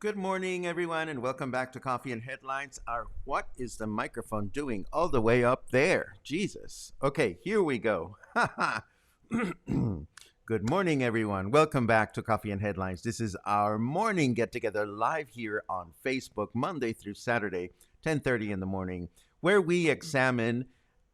Good morning, everyone, and welcome back to Coffee and Headlines. What is the microphone doing all the way up there? Jesus. Okay, here we go. Good morning, everyone. Welcome back to Coffee and Headlines. This is our morning get-together live here on Facebook, Monday through Saturday, 10:30 in the morning, where we examine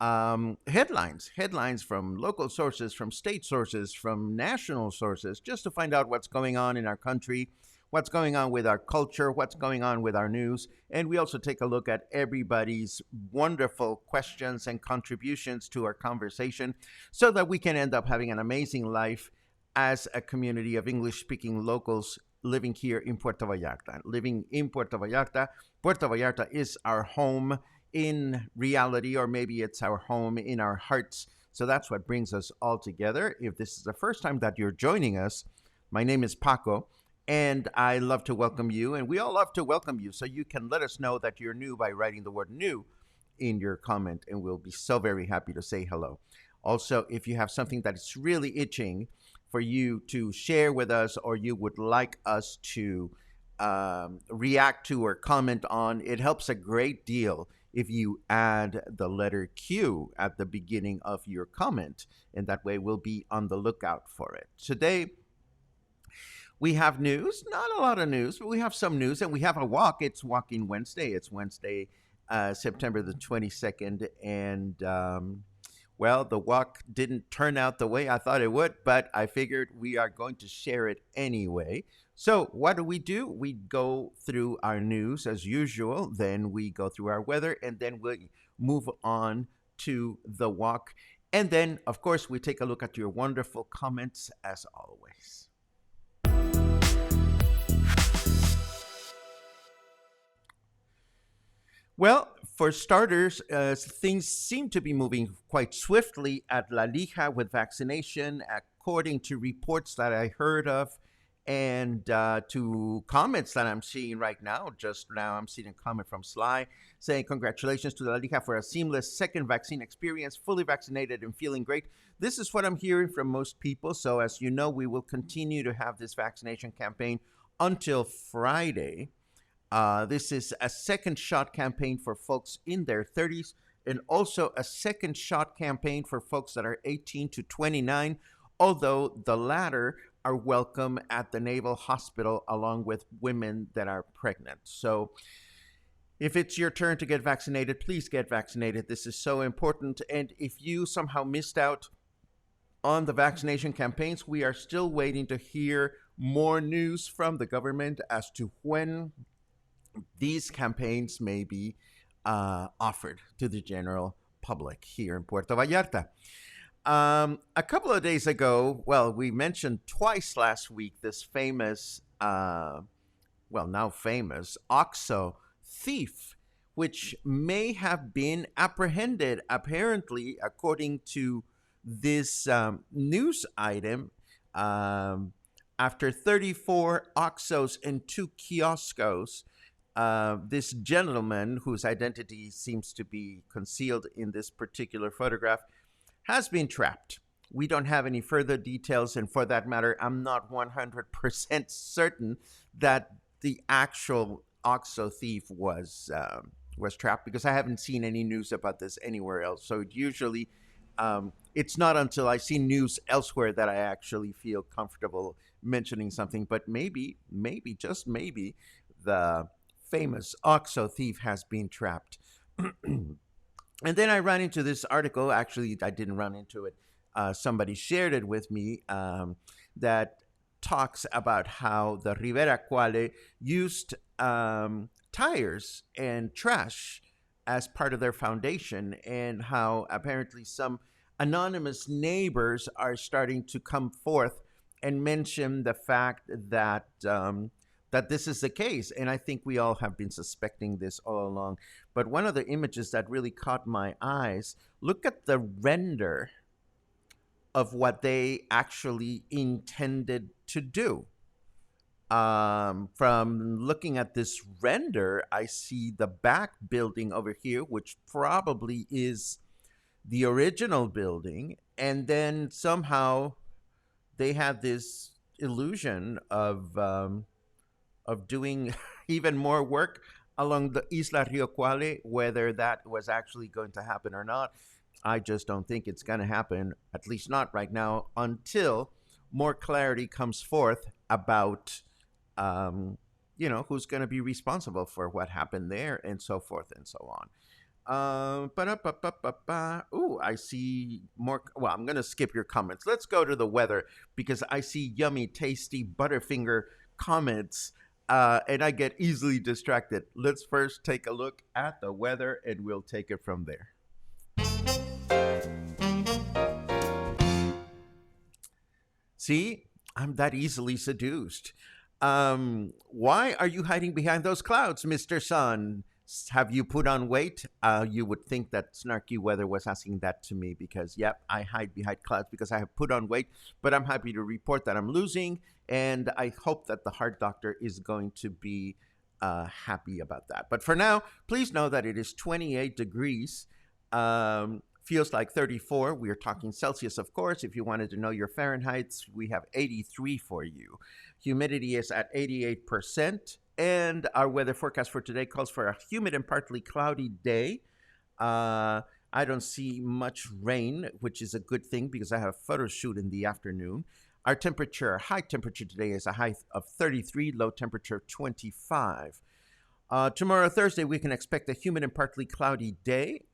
headlines from local sources, from state sources, from national sources, just to find out what's going on in our country, what's going on with our culture, what's going on with our news. And we also take a look at everybody's wonderful questions and contributions to our conversation so that we can end up having an amazing life as a community of English-speaking locals living here in Puerto Vallarta. Living in Puerto Vallarta. Puerto Vallarta is our home in reality, or maybe it's our home in our hearts. So that's what brings us all together. If this is the first time that you're joining us, my name is Paco. And I love to welcome you, and we all love to welcome you. So you can let us know that you're new by writing the word new in your comment, and we'll be so very happy to say hello. Also, if you have something that is really itching for you to share with us, or you would like us to react to or comment on, it helps a great deal if you add the letter Q at the beginning of your comment, and that way we'll be on the lookout for it. Today, we have news, not a lot of news, but we have some news, and we have a walk. It's Walking Wednesday. It's Wednesday, September the 22nd, and well, the walk didn't turn out the way I thought it would, but I figured we are going to share it anyway. So what do? We go through our news as usual, then we go through our weather, and then we move on to the walk. And then, of course, we take a look at your wonderful comments as always. Well, for starters, things seem to be moving quite swiftly at La Lija with vaccination, according to reports that I heard of and to comments that I'm seeing right now. Just now, I'm seeing a comment from Sly saying, congratulations to La Lija for a seamless second vaccine experience, fully vaccinated and feeling great. This is what I'm hearing from most people. So as you know, we will continue to have this vaccination campaign until Friday. This is a second shot campaign for folks in their 30s, and also a second shot campaign for folks that are 18 to 29, although the latter are welcome at the Naval Hospital along with women that are pregnant. So if it's your turn to get vaccinated, please get vaccinated. This is so important. And if you somehow missed out on the vaccination campaigns, we are still waiting to hear more news from the government as to when these campaigns may be offered to the general public here in Puerto Vallarta. A couple of days ago, well, we mentioned twice last week this famous, now famous, OXXO thief, which may have been apprehended, apparently, according to this news item. After 34 OXXOs and 2 kioscos, this gentleman, whose identity seems to be concealed in this particular photograph, has been trapped. We don't have any further details, and for that matter, I'm not 100% certain that the actual OXXO thief was trapped, because I haven't seen any news about this anywhere else. So usually, it's not until I see news elsewhere that I actually feel comfortable mentioning something. But maybe, just maybe, the famous OXXO thief has been trapped. And then I ran into this article. Actually, I didn't run into it. Somebody shared it with me, that talks about how the Rivera Quale used tires and trash as part of their foundation, and how apparently some anonymous neighbors are starting to come forth and mention the fact that that this is the case. And I think we all have been suspecting this all along. But one of the images that really caught my eyes, look at the render of what they actually intended to do. From looking at this render, I see the back building over here, which probably is the original building. And then somehow they had this illusion of doing even more work along the Isla Rio Cuale. Whether that was actually going to happen or not, I just don't think it's going to happen, at least not right now, until more clarity comes forth about, who's going to be responsible for what happened there, and so forth and so on. Ooh, I see more. Well, I'm going to skip your comments. Let's go to the weather, because I see yummy, tasty Butterfinger comments, and I get easily distracted. Let's first take a look at the weather, and we'll take it from there. See, I'm that easily seduced. Why are you hiding behind those clouds, Mr. Sun? Have you put on weight? You would think that Snarky Weather was asking that to me, because, yep, I hide behind clouds because I have put on weight. But I'm happy to report that I'm losing, and I hope that the heart doctor is going to be happy about that. But for now, please know that it is 28 degrees. Feels like 34. We are talking Celsius, of course. If you wanted to know your Fahrenheit, we have 83 for you. Humidity is at 88%. And our weather forecast for today calls for a humid and partly cloudy day. I don't see much rain, which is a good thing because I have a photo shoot in the afternoon. Our high temperature today is a high of 33, low temperature of 25. Tomorrow, Thursday, we can expect a humid and partly cloudy day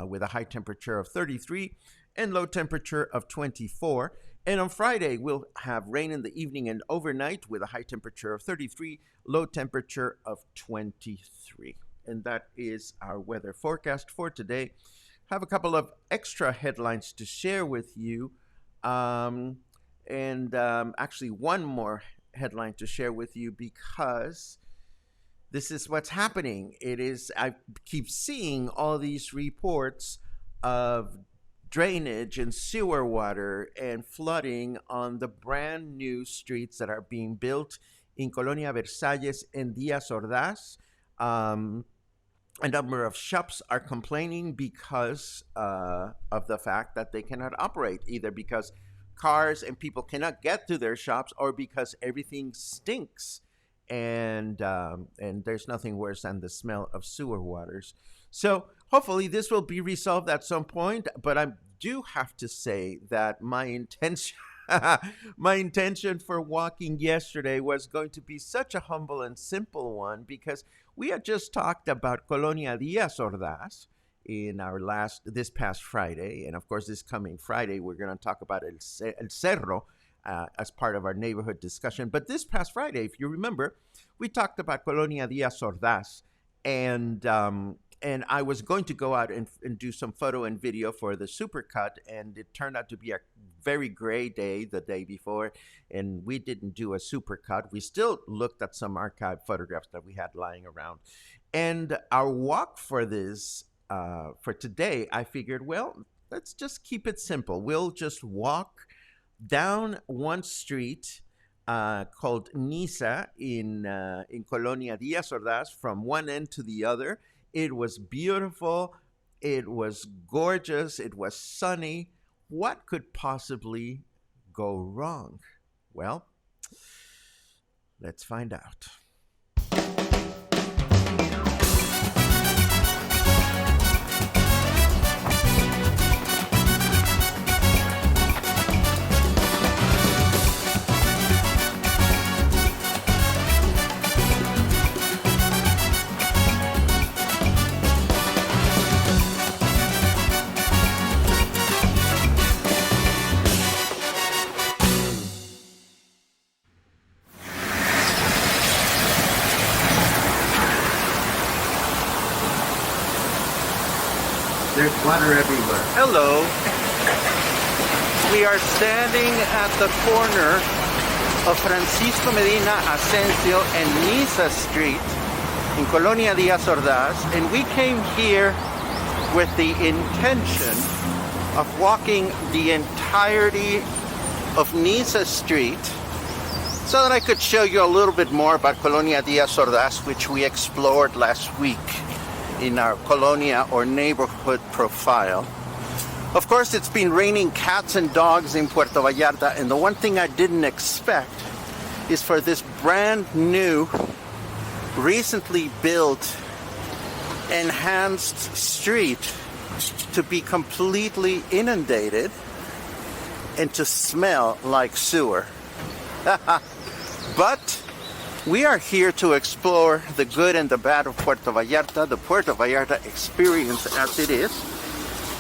with a high temperature of 33 and low temperature of 24. And on Friday, we'll have rain in the evening and overnight with a high temperature of 33, low temperature of 23. And that is our weather forecast for today. Have a couple of extra headlines to share with you. Actually, one more headline to share with you, because this is what's happening. I keep seeing all these reports of drainage and sewer water and flooding on the brand new streets that are being built in Colonia, Versalles and Díaz Ordaz. A number of shops are complaining because of the fact that they cannot operate, either because cars and people cannot get to their shops, or because everything stinks. And there's nothing worse than the smell of sewer waters. So hopefully this will be resolved at some point. But I do have to say that my intention for walking yesterday was going to be such a humble and simple one, because we had just talked about Colonia Díaz Ordaz in this past Friday. And of course, this coming Friday, we're going to talk about El Cerro, as part of our neighborhood discussion. But this past Friday, if you remember, we talked about Colonia Díaz Ordaz, and I was going to go out and do some photo and video for the supercut, and it turned out to be a very gray day the day before, and we didn't do a supercut. We still looked at some archive photographs that we had lying around. And our walk for this, for today, I figured, well, let's just keep it simple. We'll just walk down one street called Niza in Colonia Díaz Ordaz from one end to the other. It was beautiful. It was gorgeous. It was sunny. What could possibly go wrong? Well, let's find out. There's water everywhere. Hello. We are standing at the corner of Francisco Medina Asensio and Niza Street in Colonia Díaz Ordaz, and we came here with the intention of walking the entirety of Niza Street so that I could show you a little bit more about Colonia Díaz Ordaz, which we explored last week in our Colonia or neighborhood profile. Of course, it's been raining cats and dogs in Puerto Vallarta, and the one thing I didn't expect is for this brand new, recently built, enhanced street to be completely inundated and to smell like sewer. But we are here to explore the good and the bad of Puerto Vallarta, the Puerto Vallarta experience as it is.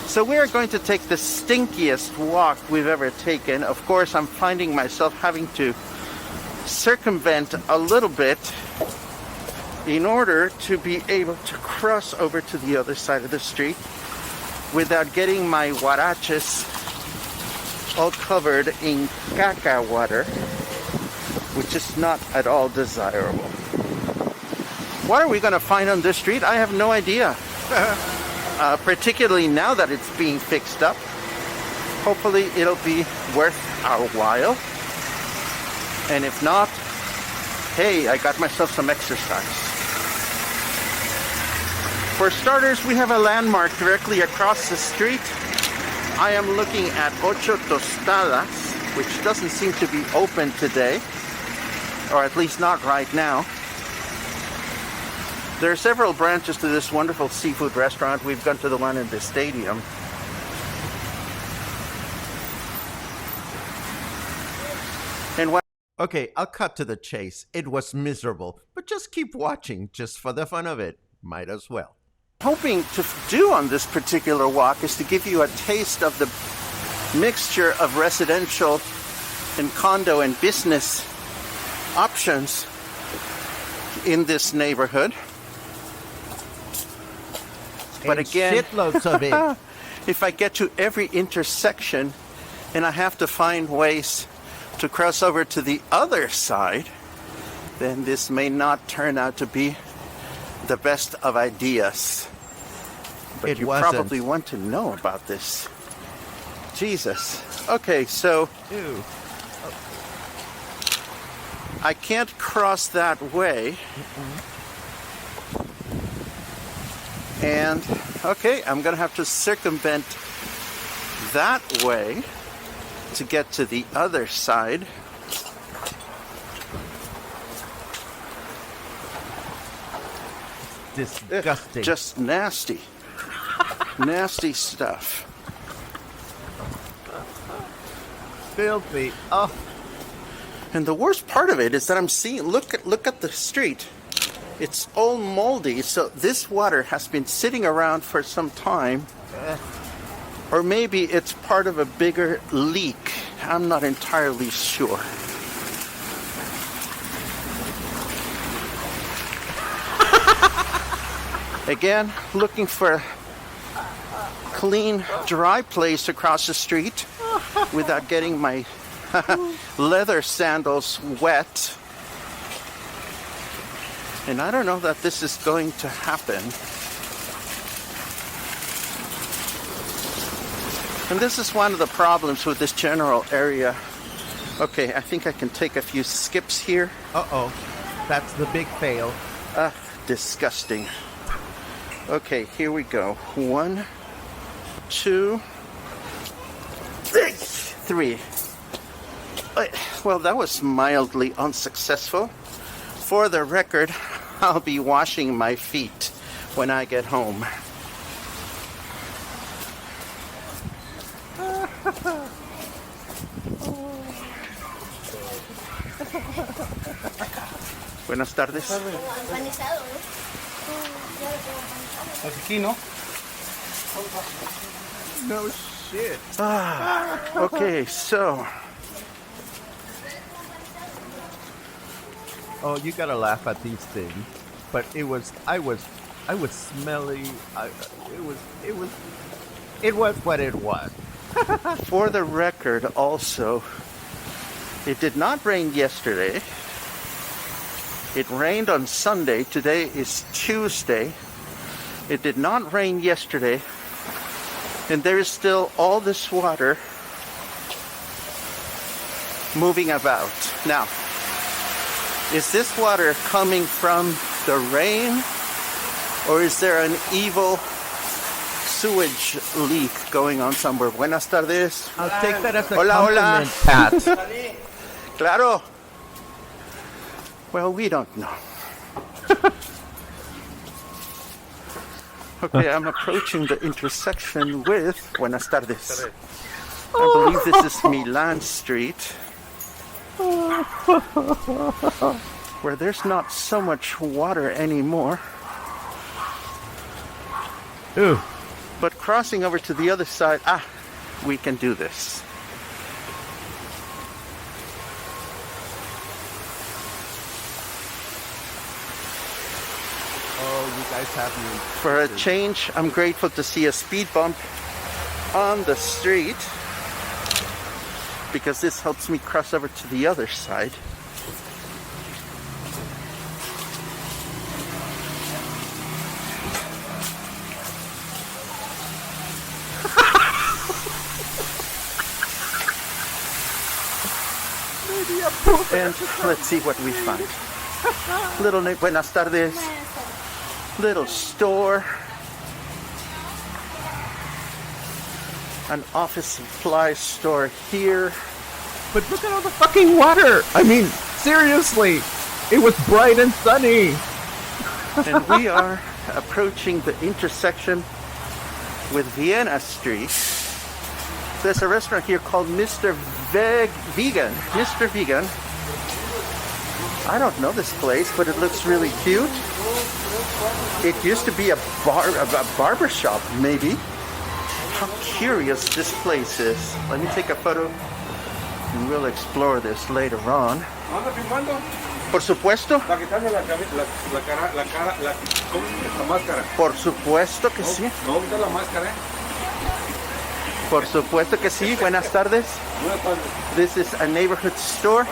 So we are going to take the stinkiest walk we've ever taken. Of course, I'm finding myself having to circumvent a little bit in order to be able to cross over to the other side of the street without getting my huaraches all covered in caca water, which is not at all desirable. What are we going to find on this street? I have no idea. Particularly now that it's being fixed up. Hopefully it'll be worth our while. And if not, hey, I got myself some exercise. For starters, we have a landmark directly across the street. I am looking at Ocho Tostadas, which doesn't seem to be open today, or at least not right now. There are several branches to this wonderful seafood restaurant. We've gone to the one in the stadium. And what? Okay, I'll cut to the chase. It was miserable, but just keep watching, just for the fun of it. Might as well. Hoping to do on this particular walk is to give you a taste of the mixture of residential and condo and business options in this neighborhood. But again, shitloads of it. If I get to every intersection and I have to find ways to cross over to the other side, then this may not turn out to be the best of ideas. But It you wasn't. probably want to know about this. Jesus. Okay, so Ew. I can't cross that way. And, okay, I'm going to have to circumvent that way to get to the other side. Disgusting. Just nasty. Nasty stuff. filthy. Oh. And the worst part of it is that I'm seeing, look at the street. It's all moldy, so this water has been sitting around for some time. Or maybe it's part of a bigger leak. I'm not entirely sure. Again, looking for a clean, dry place to cross the street without getting my leather sandals wet. And I don't know that this is going to happen. And this is one of the problems with this general area Okay, I think I can take a few skips here. Uh-oh. That's the big fail. Disgusting. Okay, here we go. 1, 2, 3. Well, that was mildly unsuccessful. For the record, I'll be washing my feet when I get home. Buenas tardes. Aquí, ¿no? No shit. Okay, so Oh, you gotta laugh at these things. But I was smelly. It was what it was. for the record also, it did not rain yesterday. It rained on Sunday. Today is Tuesday. It did not rain yesterday. And there is still all this water moving about. Now, is this water coming from the rain, or is there an evil sewage leak going on somewhere? Buenas tardes. I'll take that as a Hola, compliment, Pat. Claro. Well, we don't know. Okay, I'm approaching the intersection with Buenas tardes. I believe this is Milan Street, where there's not so much water anymore. Ooh. But crossing over to the other side, we can do this. Oh, you guys have me. For a change, I'm grateful to see a speed bump on the street, because this helps me cross over to the other side. And let's see what we find. Buenas tardes. Little store. An office supply store here. But look at all the fucking water. I mean, seriously. It was bright and sunny. And we are approaching the intersection with Vienna Street. There's a restaurant here called Mr. Vegan. Mr. Vegan. I don't know this place, but it looks really cute. It used to be a barber shop, maybe. How curious this place is. Let me take a photo and we'll explore this later on. Por supuesto. Por supuesto que sí. Por supuesto que sí. Buenas tardes. This is a neighborhood store.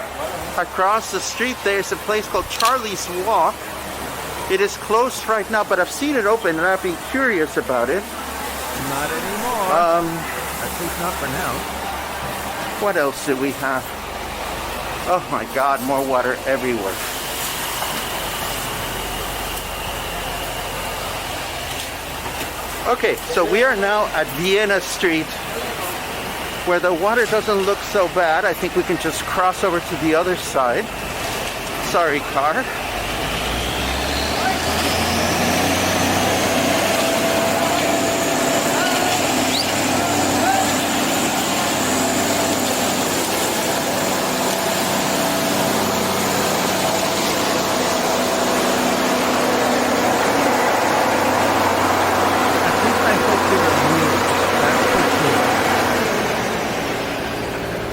Across the street there's a place called Charlie's Walk. It is closed right now, but I've seen it open and I've been curious about it. Not anymore. At least not for now. What else do we have? Oh my God, more water everywhere. Okay, so we are now at Vienna Street, where the water doesn't look so bad. I think we can just cross over to the other side. Sorry, car.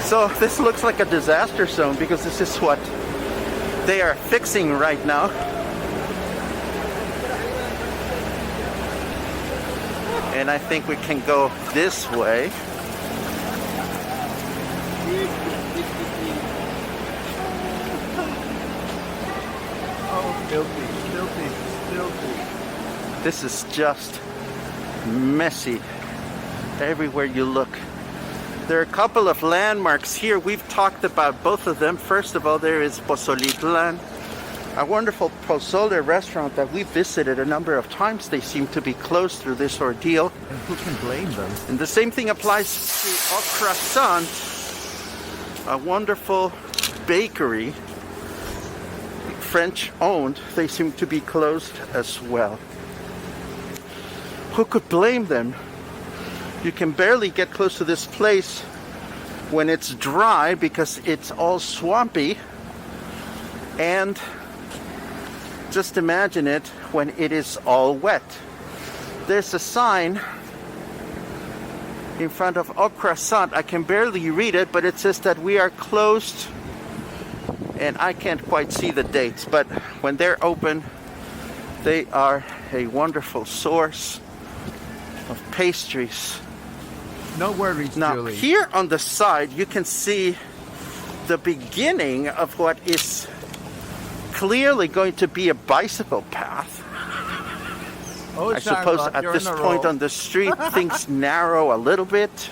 So this looks like a disaster zone because this is what they are fixing right now. And I think we can go this way. Oh, filthy. This is just messy everywhere you look. There are a couple of landmarks here. We've talked about both of them. First of all, there is Pozolitlan, a wonderful pozole restaurant that we visited a number of times. They seem to be closed through this ordeal. And who can blame them? And the same thing applies to Au Croissant, a wonderful bakery, French owned. They seem to be closed as well. Who could blame them? You can barely get close to this place when it's dry because it's all swampy. And just imagine it when it is all wet. There's a sign in front of Au Croissant. I can barely read it, but it says that we are closed, and I can't quite see the dates, but when they're open, they are a wonderful source of pastries. No worries, Now, Julie. here on the side, you can see the beginning of what is clearly going to be a bicycle path. Oh, I suppose Charlotte, at you're this on a point roll. on the street, things narrow a little bit.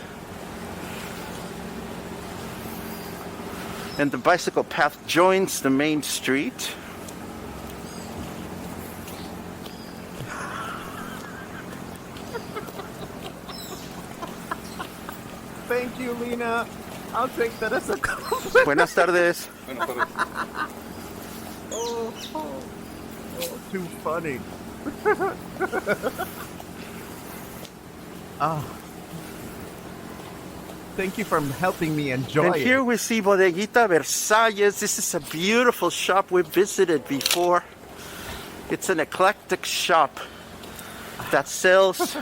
And the bicycle path joins the main street. Thank you, Lena. I'll take that as a compliment. Buenas tardes. Oh, too funny. Ah. Thank you for helping me enjoy And here it. we see Bodeguita Versalles. This is a beautiful shop we visited before. It's an eclectic shop that sells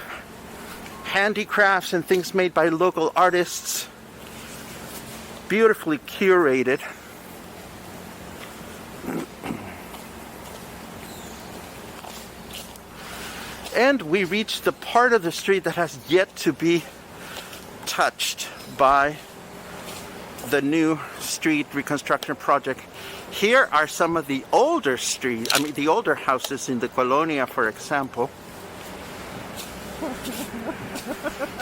handicrafts and things made by local artists. Beautifully curated. And we reached the part of the street that has yet to be touched by the new street reconstruction project. Here are some of the older the older houses in the Colonia, for example.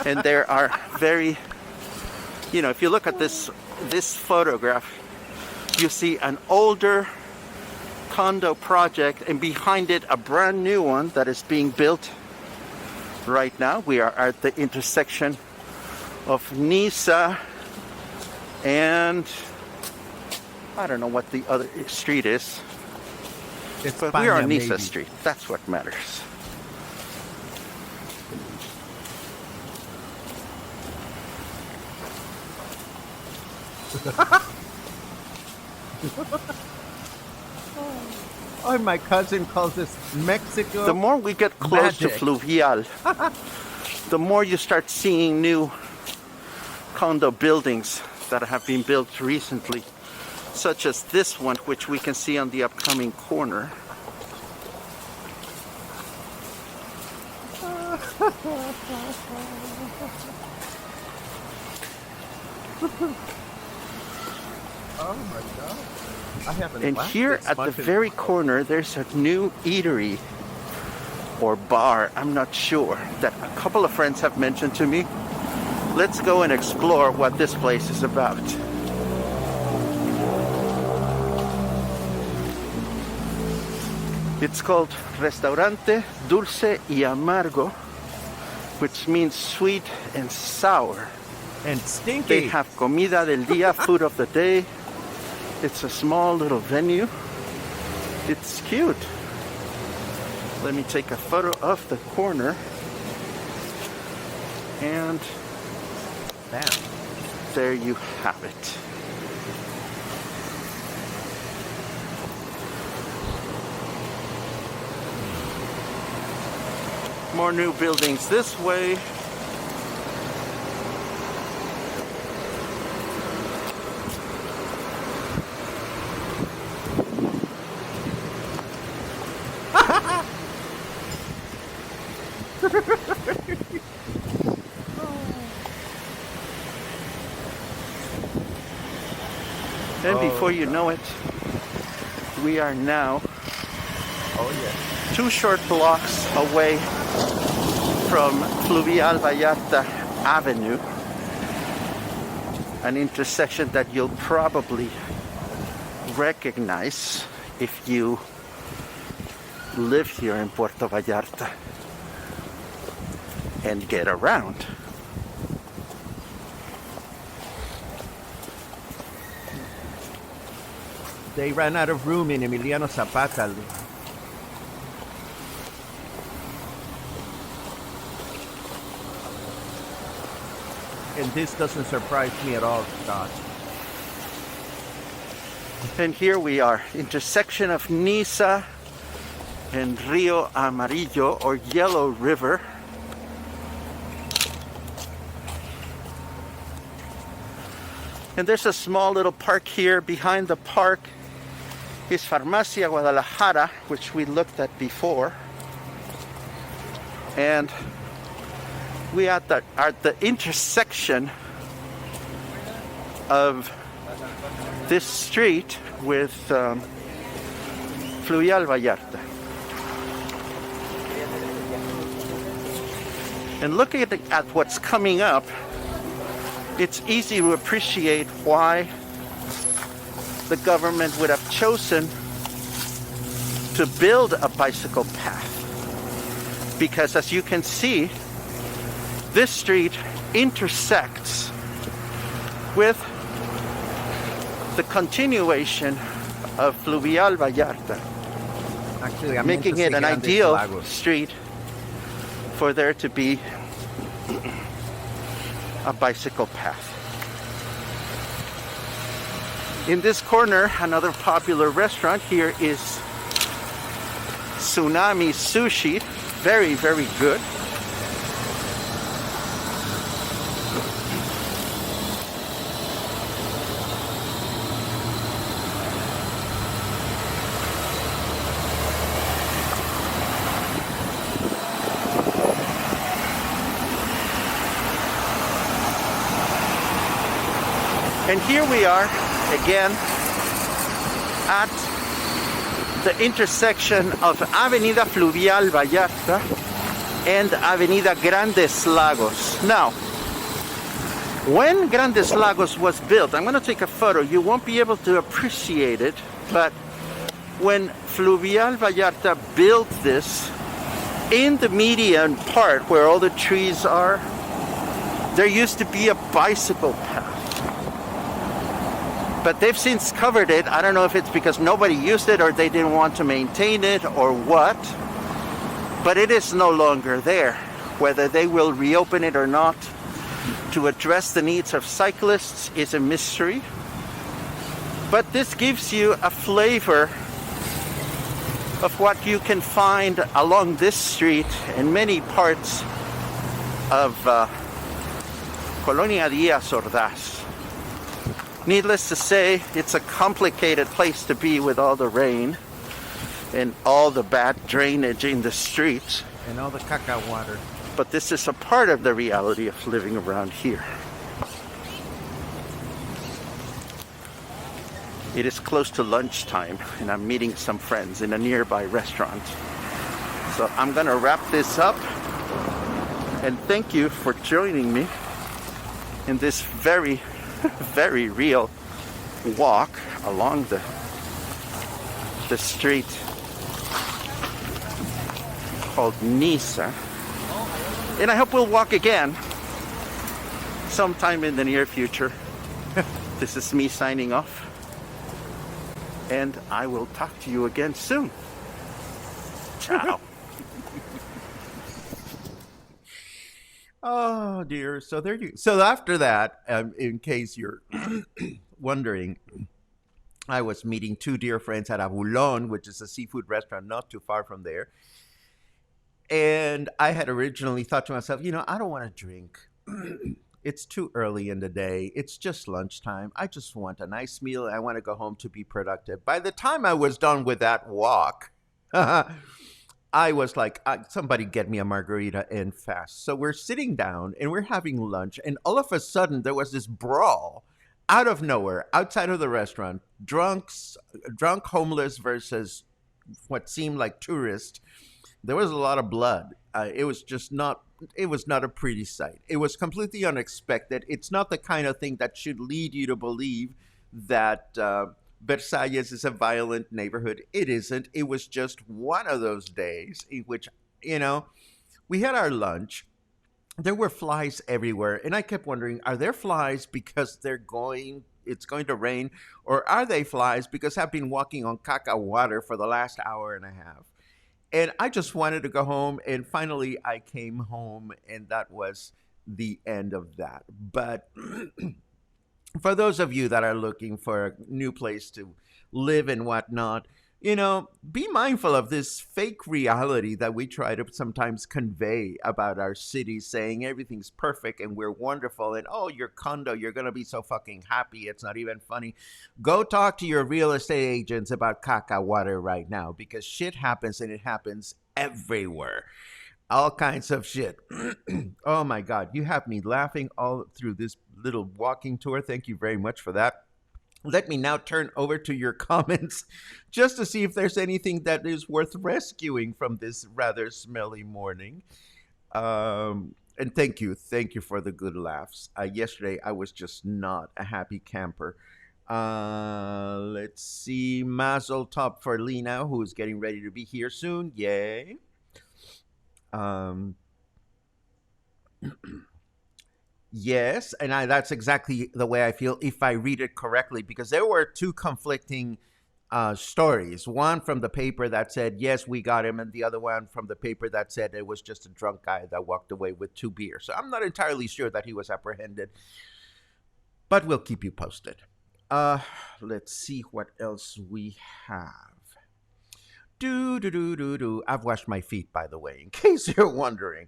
And there are very, if you look at this photograph, you see an older condo project, and behind it a brand new one that is being built right now. We are at the intersection of Niza and I don't know what the other street is, It's but we are on España, Niza maybe. Street. That's what matters. Oh, my cousin calls this Mexico. The more we get close to Magic. Fluvial, the more you start seeing new condo buildings that have been built recently, such as this one, which we can see on the upcoming corner. Oh my God. I haven't And laughed here this at the much in- very corner, there's a new eatery or bar, I'm not sure, that a couple of friends have mentioned to me. Let's go and explore what this place is about. It's called Restaurante Dulce y Amargo, which means sweet and sour. and They stinky. have comida del día, food of the day. It's a small little venue. It's cute. Let me take a photo of the corner. And Bam. there you have it. More new buildings this way. And before you know it, we are now Oh yeah. 2 short blocks away from Puerto Vallarta Avenue. an intersection that you'll probably recognize if you live here in Puerto Vallarta and get around. They ran out of room in Emiliano Zapata. And this doesn't surprise me at all, Scott. And here we are, intersection of Niza and Rio Amarillo, or Yellow River. And there's a small little park here. Behind the park is Farmacia Guadalajara, which we looked at before. And we are at the intersection of this street with Fluvial Vallarta. And looking at what's coming up, it's easy to appreciate why the government would have chosen to build a bicycle path. Because as you can see, this street intersects with the continuation of Fluvial Vallarta, Actually, making it an ideal street for there to be a bicycle path. In this corner, another popular restaurant here is Tsunami Sushi. Very, very good. And here we are again at the intersection of Avenida Fluvial Vallarta and Avenida Grandes Lagos. Now, when Grandes Lagos was built, I'm going to take a photo. You won't be able to appreciate it, but when Fluvial Vallarta built this, in the median part where all the trees are, there used to be a bicycle path. But they've since covered it. I don't know if it's because nobody used it or they didn't want to maintain it or what. But it is no longer there. Whether they will reopen it or not to address the needs of cyclists is a mystery. But this gives you a flavor of what you can find along this street in many parts of Colonia Díaz Ordaz. Needless to say, it's a complicated place to be with all the rain and all the bad drainage in the streets. And all the caca water. But this is a part of the reality of living around here. It is close to lunchtime and I'm meeting some friends in a nearby restaurant. So I'm gonna wrap this up and thank you for joining me in this very very real walk along the street called Niza. And I hope we'll walk again sometime in the near future. This is me signing off. And I will talk to you again soon. Ciao. Oh dear. So there you. So after that, in case you're wondering, I was meeting two dear friends at Abulon, which is a seafood restaurant not too far from there. And I had originally thought to myself, I don't want to drink. It's too early in the day. It's just lunchtime. I just want a nice meal. I want to go home to be productive. By the time I was done with that walk, I was like, somebody get me a margarita and fast. So we're sitting down and we're having lunch. And all of a sudden there was this brawl out of nowhere, outside of the restaurant. Drunk homeless versus what seemed like tourists. There was a lot of blood. It was just not. It was not a pretty sight. It was completely unexpected. It's not the kind of thing that should lead you to believe that Versalles is a violent neighborhood. It isn't. It was just one of those days in which, you know, we had our lunch. There were flies everywhere, and I kept wondering: are there flies because it's going to rain, or are they flies because I've been walking on caca water for the last hour and a half? And I just wanted to go home, and finally I came home, and that was the end of that. But for those of you that are looking for a new place to live and whatnot, be mindful of this fake reality that we try to sometimes convey about our city, saying everything's perfect and we're wonderful, and oh, your condo, you're going to be so fucking happy. It's not even funny. Go talk to your real estate agents about caca water right now, because shit happens, and it happens everywhere. All kinds of shit. Oh my God. You have me laughing all through this little walking tour. Thank you very much for that. Let me now turn over to your comments just to see if there's anything that is worth rescuing from this rather smelly morning. And thank you. Thank you for the good laughs. Yesterday, I was just not a happy camper. Let's see. Mazel tov for Lena, who is getting ready to be here soon. Yay. Yes, and that's exactly the way I feel if I read it correctly, because there were two conflicting stories. One from the paper that said, yes, we got him, and the other one from the paper that said it was just a drunk guy that walked away with 2 beers. So I'm not entirely sure that he was apprehended, but we'll keep you posted. Let's see what else we have. I've washed my feet, by the way, in case you're wondering.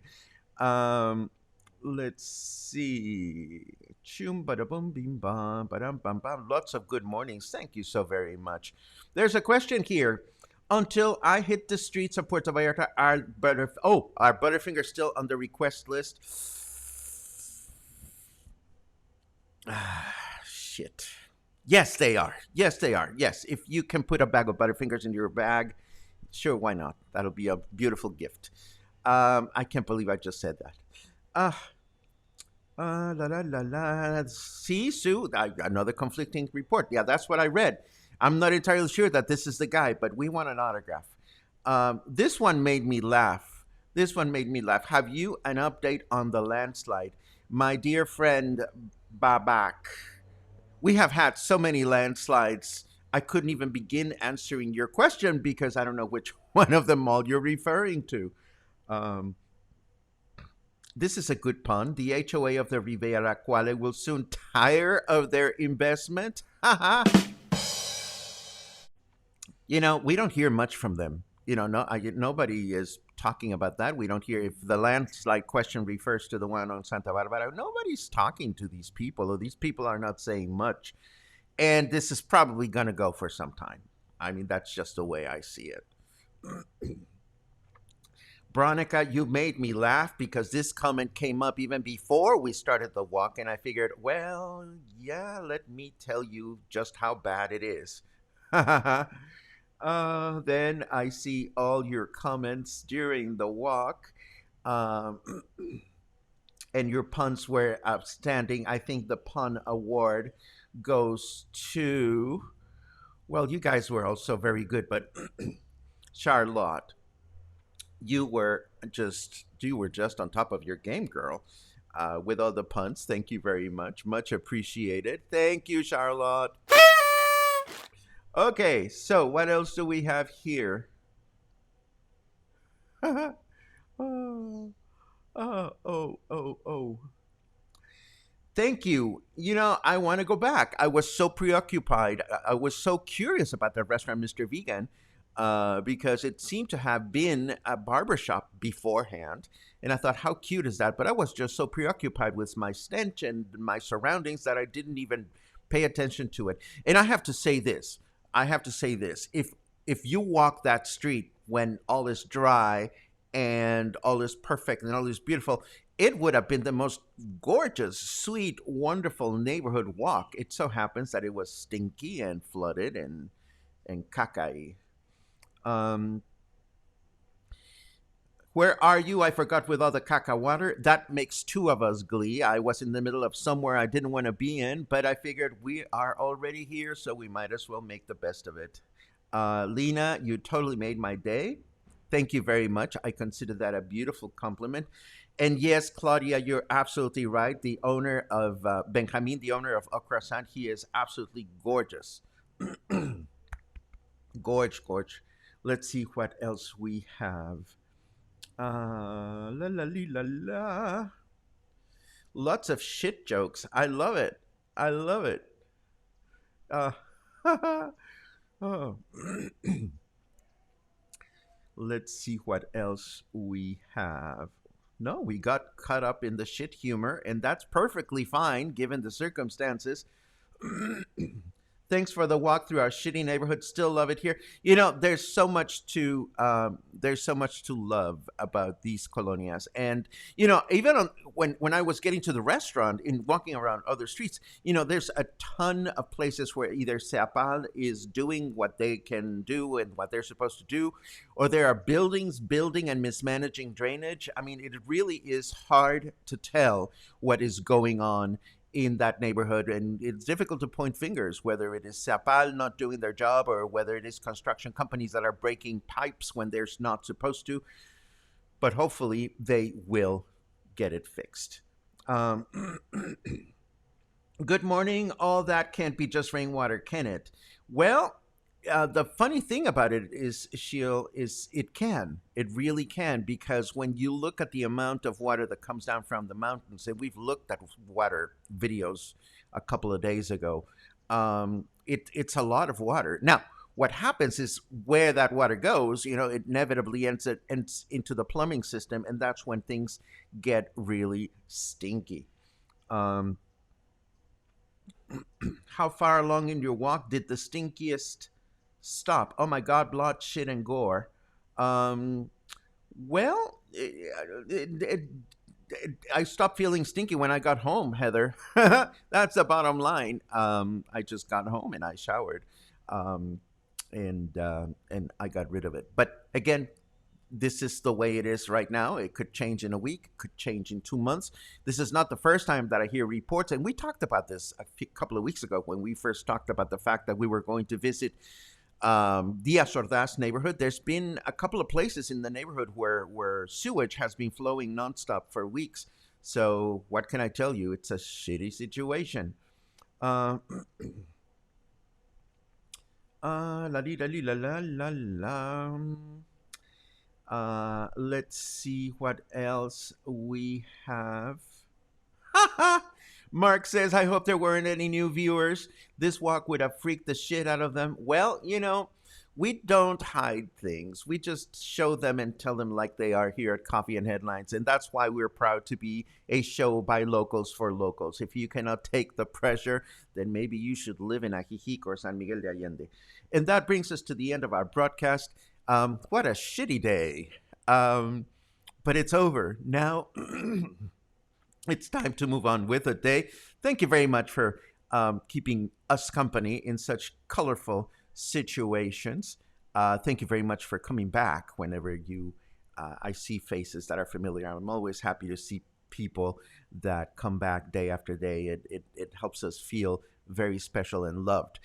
Let's see. Chum bada boom bim bam badam bam bam. Lots of good mornings. Thank you so very much. There's a question here. Until I hit the streets of Puerto Vallarta, are Butterfingers still on the request list? Shit. Yes, they are. Yes, they are. Yes, if you can put a bag of Butterfingers in your bag, sure, why not? That'll be a beautiful gift. I can't believe I just said that. La la la la. See, Sue, another conflicting report. Yeah, that's what I read. I'm not entirely sure that this is the guy, but we want an autograph. This one made me laugh. Have you an update on the landslide? My dear friend Babak, we have had so many landslides, I couldn't even begin answering your question because I don't know which one of them all you're referring to. This is a good pun. The HOA of the Rivera Quale will soon tire of their investment. We don't hear much from them. Nobody is talking about that. We don't hear. If the landslide question refers to the one on Santa Barbara, nobody's talking to these people, or these people are not saying much. And this is probably going to go for some time. I mean, that's just the way I see it. Bronica, you made me laugh because this comment came up even before we started the walk, and I figured, well, yeah, let me tell you just how bad it is. Then I see all your comments during the walk, and your puns were outstanding. I think the pun award goes to, well, you guys were also very good, but Charlotte, you were just on top of your game, girl, with all the puns. Thank you very much. Much appreciated. Thank you, Charlotte. Okay, so what else do we have here? Oh. Thank you. I want to go back. I was so preoccupied. I was so curious about the restaurant, Mr. Vegan, because it seemed to have been a barbershop beforehand. And I thought, how cute is that? But I was just so preoccupied with my stench and my surroundings that I didn't even pay attention to it. And I have to say this. If you walk that street when all is dry and all is perfect and all is beautiful, it would have been the most gorgeous, sweet, wonderful neighborhood walk. It so happens that it was stinky and flooded and caca-y. Where are you? I forgot with all the caca water. That makes two of us glee. I was in the middle of somewhere I didn't want to be in, but I figured we are already here, so we might as well make the best of it. Lena, you totally made my day. Thank you very much. I consider that a beautiful compliment. And yes, Claudia, you're absolutely right. The owner of Benjamin, the owner of Au Croissant, he is absolutely gorgeous. Gorge. Let's see what else we have. La la la la. Lots of shit jokes. I love it. I love it. Uh, oh. Let's see what else we have. No, we got caught up in the shit humor, and that's perfectly fine given the circumstances. Thanks for the walk through our shitty neighborhood. Still love it here. You know, there's so much to love about these colonias, and you know, even when I was getting to the restaurant and walking around other streets, you know, there's a ton of places where either Seapal is doing what they can do and what they're supposed to do, or there are buildings building and mismanaging drainage. I mean, it really is hard to tell what is going on in that neighborhood, and it's difficult to point fingers whether it is Seapal not doing their job or whether it is construction companies that are breaking pipes when they're not supposed to, but hopefully they will get it fixed. Good morning. All that can't be just rainwater, can it? Well, the funny thing about it is, Sheil, is it can. It really can, because when you look at the amount of water that comes down from the mountains, and we've looked at water videos a couple of days ago, it's a lot of water. Now, what happens is where that water goes, you know, it inevitably ends into the plumbing system, and that's when things get really stinky. How far along in your walk did the stinkiest stop? Oh my God, blood, shit, and gore. Well, I stopped feeling stinky when I got home, Heather. That's the bottom line. I just got home and I showered, and I got rid of it. But again, this is the way it is right now. It could change in a week, it could change in 2 months. This is not the first time that I hear reports, and we talked about this a couple of weeks ago when we first talked about the fact that we were going to visit Díaz Ordaz neighborhood. There's been a couple of places in the neighborhood where sewage has been flowing nonstop for weeks. So what can I tell you? It's a shitty situation. La la la la la la. Let's see what else we have. Mark says, I hope there weren't any new viewers. This walk would have freaked the shit out of them. Well, you know, we don't hide things. We just show them and tell them like they are here at Coffee and Headlines. And that's why we're proud to be a show by locals for locals. If you cannot take the pressure, then maybe you should live in Ajijic or San Miguel de Allende. And that brings us to the end of our broadcast. What a shitty day. But it's over. Now it's time to move on with the day. Thank you very much for keeping us company in such colorful situations. Thank you very much for coming back whenever I see faces that are familiar. I'm always happy to see people that come back day after day. It helps us feel very special and loved.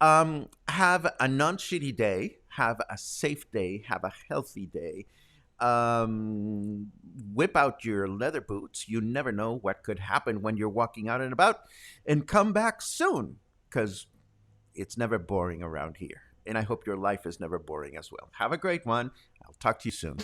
Have a non-shitty day. Have a safe day. Have a healthy day. Whip out your leather boots. You never know what could happen when you're walking out and about. And come back soon, because it's never boring around here. And I hope your life is never boring as well. Have a great one. I'll talk to you soon.